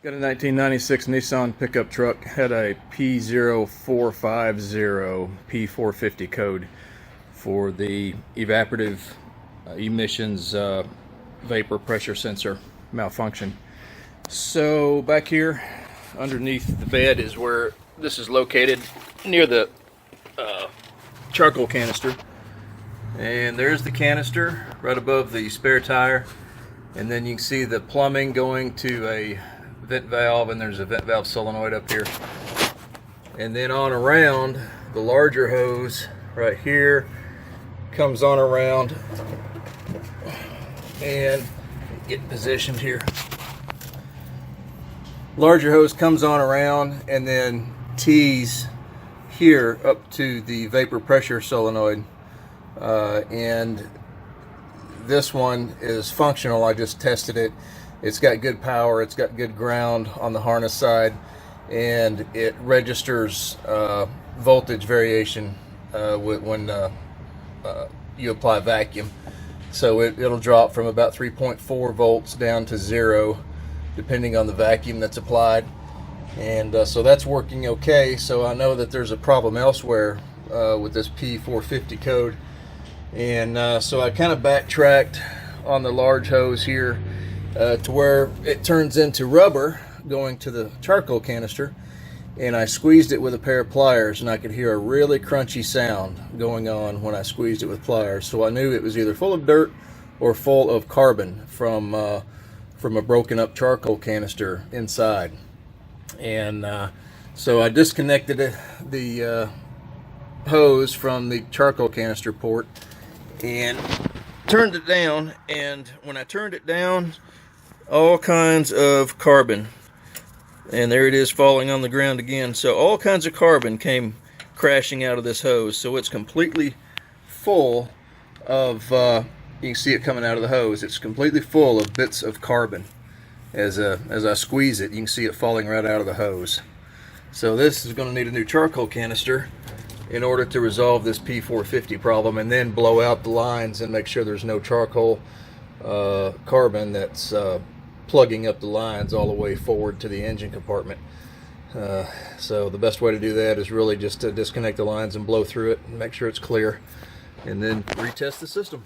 Got a 1996 Nissan pickup truck, had a P0450 P450 code for the evaporative emissions vapor pressure sensor malfunction. So back here underneath the bed is where this is located, near the charcoal canister. And there's the canister right above the spare tire, and then you can see the plumbing going to a vent valve, and there's a vent valve solenoid up here. And then on around, the larger hose right here comes on around and get positioned here. Larger hose comes on around and then tees here up to the vapor pressure solenoid. And this one is functional. I just tested it. It's got good power, it's got good ground on the harness side, and it registers voltage variation when you apply vacuum. So it'll drop from about 3.4 volts down to 0 depending on the vacuum that's applied. And so that's working okay. So I know that there's a problem elsewhere with this P450 code. And so I kind of backtracked on the large hose here to where it turns into rubber going to the charcoal canister, and I squeezed it with a pair of pliers, and I could hear a really crunchy sound going on when I squeezed it with pliers. So I knew it was either full of dirt or full of carbon from a broken up charcoal canister inside. And so I disconnected the hose from the charcoal canister port and turned it down, and when I turned it down, all kinds of carbon, and there it is falling on the ground again. So all kinds of carbon came crashing out of this hose. So it's completely full of you can see it coming out of the hose. It's completely full of bits of carbon. As I squeeze it, you can see it falling right out of the hose. So this is going to need a new charcoal canister in order to resolve this P450 problem, and then blow out the lines and make sure there's no charcoal carbon that's plugging up the lines all the way forward to the engine compartment. So the best way to do that is really just to disconnect the lines and blow through it and make sure it's clear, and then retest the system.